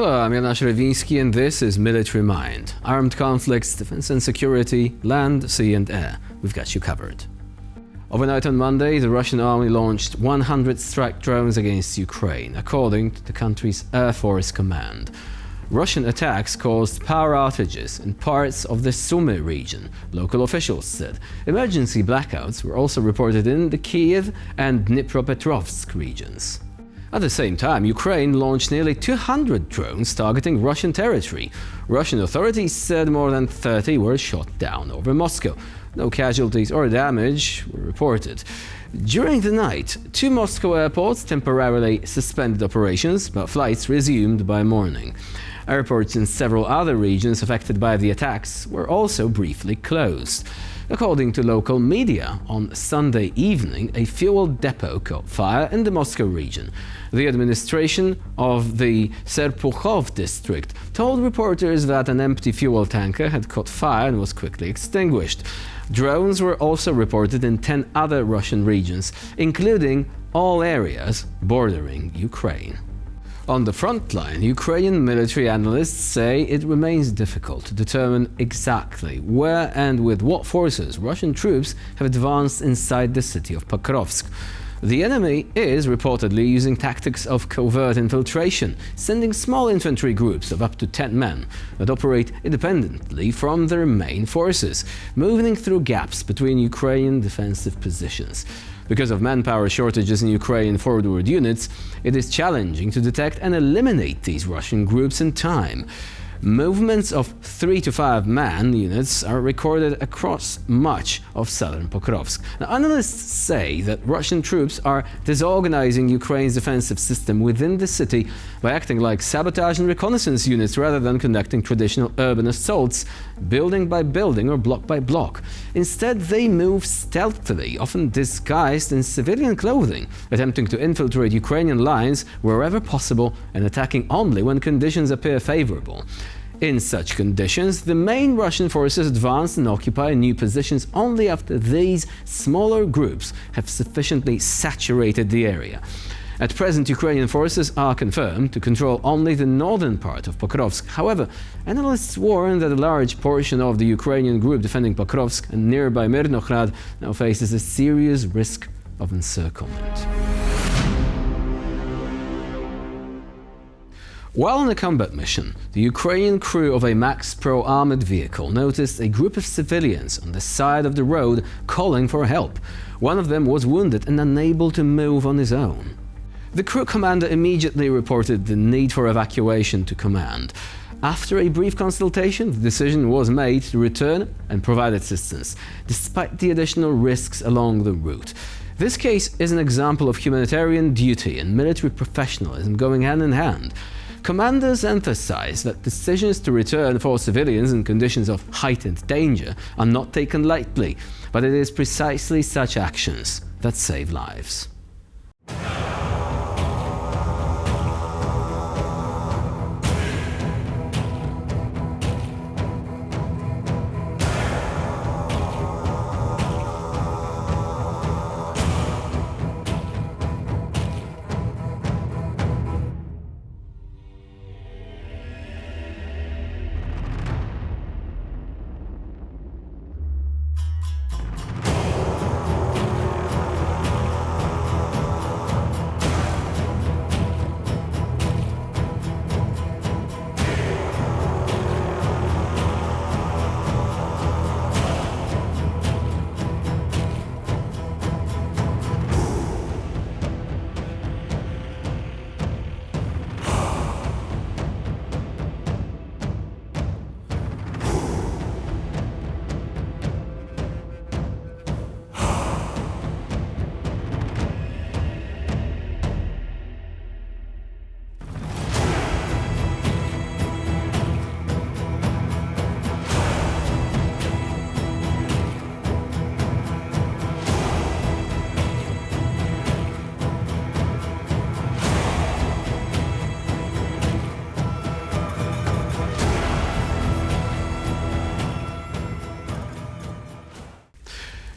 Hello, I'm Jonasz Rewiński and this is Military Mind. Armed conflicts, defense and security, land, sea and air. We've got you covered. Overnight on Monday, the Russian army launched 100 strike drones against Ukraine, according to the country's Air Force Command. Russian attacks caused power outages in parts of the Sumy region, local officials said. Emergency blackouts were also reported in the Kyiv and Dnipropetrovsk regions. At the same time, Ukraine launched nearly 200 drones targeting Russian territory. Russian authorities said more than 30 were shot down over Moscow. No casualties or damage were reported. During the night, 2 Moscow airports temporarily suspended operations, but flights resumed by morning. Airports in several other regions affected by the attacks were also briefly closed. According to local media, on Sunday evening, a fuel depot caught fire in the Moscow region. The administration of the Serpukhov district told reporters that an empty fuel tanker had caught fire and was quickly extinguished. Drones were also reported in 10 other Russian regions, including all areas bordering Ukraine. On the front line, Ukrainian military analysts say it remains difficult to determine exactly where and with what forces Russian troops have advanced inside the city of Pokrovsk. The enemy is reportedly using tactics of covert infiltration, sending small infantry groups of up to 10 men that operate independently from their main forces, moving through gaps between Ukrainian defensive positions. Because of manpower shortages in Ukrainian forward units, it is challenging to detect and eliminate these Russian groups in time. Movements of 3 to 5 man units are recorded across much of southern Pokrovsk. Now, analysts say that Russian troops are disorganizing Ukraine's defensive system within the city by acting like sabotage and reconnaissance units rather than conducting traditional urban assaults, building by building or block by block. Instead, they move stealthily, often disguised in civilian clothing, attempting to infiltrate Ukrainian lines wherever possible and attacking only when conditions appear favorable. In such conditions, the main Russian forces advance and occupy new positions only after these smaller groups have sufficiently saturated the area. At present, Ukrainian forces are confirmed to control only the northern part of Pokrovsk. However, analysts warn that a large portion of the Ukrainian group defending Pokrovsk and nearby Mirnograd now faces a serious risk of encirclement. While on a combat mission, the Ukrainian crew of a MaxxPro armored vehicle noticed a group of civilians on the side of the road calling for help. One of them was wounded and unable to move on his own. The crew commander immediately reported the need for evacuation to command. After a brief consultation, the decision was made to return and provide assistance, despite the additional risks along the route. This case is an example of humanitarian duty and military professionalism going hand in hand. Commanders emphasize that decisions to return for civilians in conditions of heightened danger are not taken lightly, but it is precisely such actions that save lives.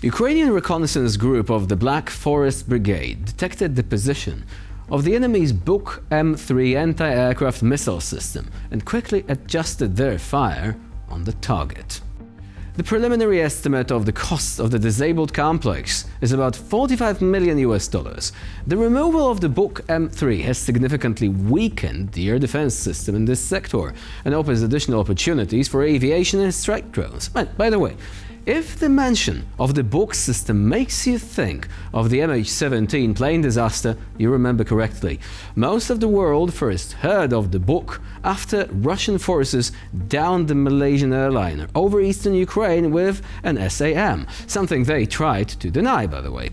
Ukrainian reconnaissance group of the Black Forest Brigade detected the position of the enemy's Buk M3 anti-aircraft missile system and quickly adjusted their fire on the target. The preliminary estimate of the cost of the disabled complex is about $45 million. The removal of the Buk M3 has significantly weakened the air defense system in this sector and opens additional opportunities for aviation and strike drones. By the way, if the mention of the Buk system makes you think of the MH17 plane disaster, you remember correctly. Most of the world first heard of the Buk after Russian forces downed the Malaysian airliner over eastern Ukraine with an SAM, something they tried to deny, by the way.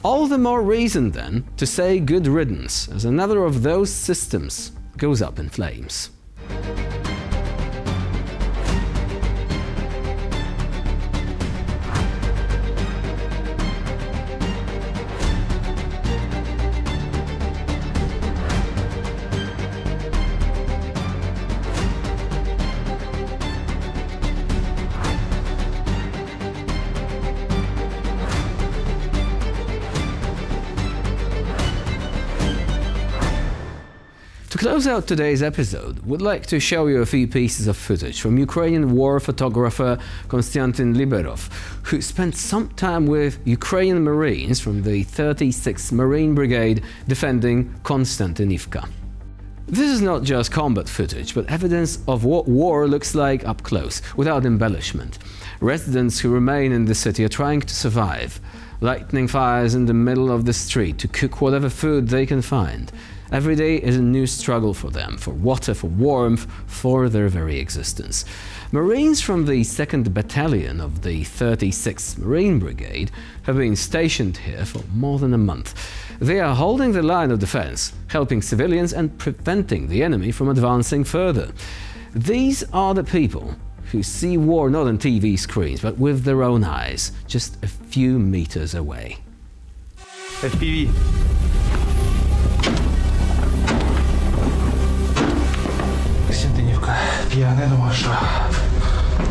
All the more reason, then, to say good riddance, as another of those systems goes up in flames. To close out today's episode, we'd like to show you a few pieces of footage from Ukrainian war photographer Konstantin Liberov, who spent some time with Ukrainian Marines from the 36th Marine Brigade defending Konstantinivka. This is not just combat footage, but evidence of what war looks like up close, without embellishment. Residents who remain in the city are trying to survive, lighting fires in the middle of the street to cook whatever food they can find. Every day is a new struggle for them, for water, for warmth, for their very existence. Marines from the 2nd Battalion of the 36th Marine Brigade have been stationed here for more than a month. They are holding the line of defense, helping civilians and preventing the enemy from advancing further. These are the people who see war not on TV screens, but with their own eyes, just a few meters away. FPV. Константинівка. Я не думав, що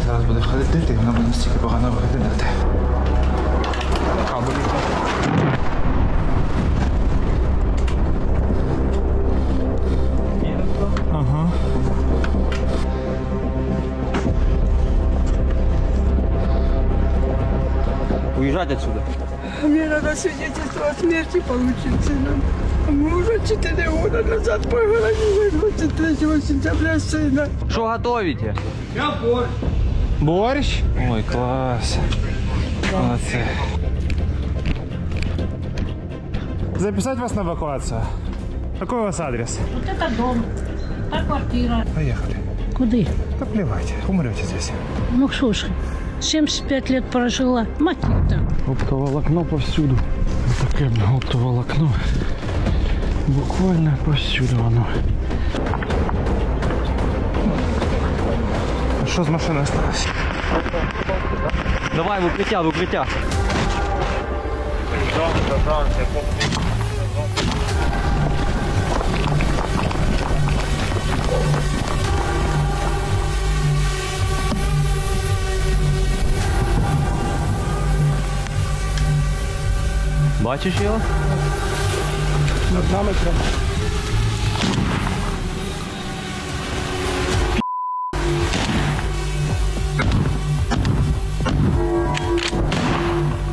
зараз буде входити, і вона буде настільки погано виглядати. Кабелі. Ага. Уезжать отсюда. Мне надо свидетельство о смерти получить сына. Мы уже 4 года назад похоронили 23 сентября сына. Что готовите? Я борщ. Борщ? Ой, класс. Молодцы. Записать вас на эвакуацию? Какой у вас адрес? Вот это дом, та квартира. Поехали. Куды? Да плевать, умрете здесь. Ну что ж, 75 лет прожила. Мать там. Оптоволокно повсюду. Вот такое оптоволокно. Буквально повсюду оно. Что с машиной осталось? Давай в укриття, в укриття. Бачиш його? Над нами прям.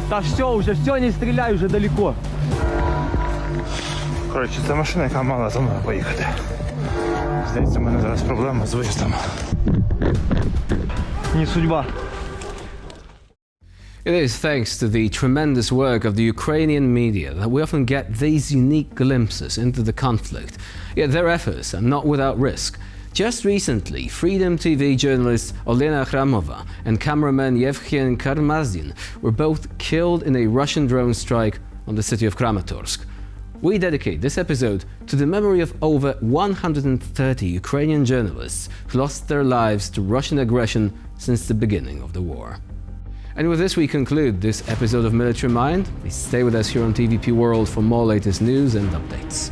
Та все, не стреляй, уже далеко. Коротше, це машина, яка мала за мною поїхати. Здається, в мене зараз проблема з виїздом. Не судьба. It is thanks to the tremendous work of the Ukrainian media that we often get these unique glimpses into the conflict. Yet their efforts are not without risk. Just recently, Freedom TV journalist Olena Khramova and cameraman Yevhen Karmazin were both killed in a Russian drone strike on the city of Kramatorsk. We dedicate this episode to the memory of over 130 Ukrainian journalists who lost their lives to Russian aggression since the beginning of the war. And with this we conclude this episode of Military Mind. Please stay with us here on TVP World for more latest news and updates.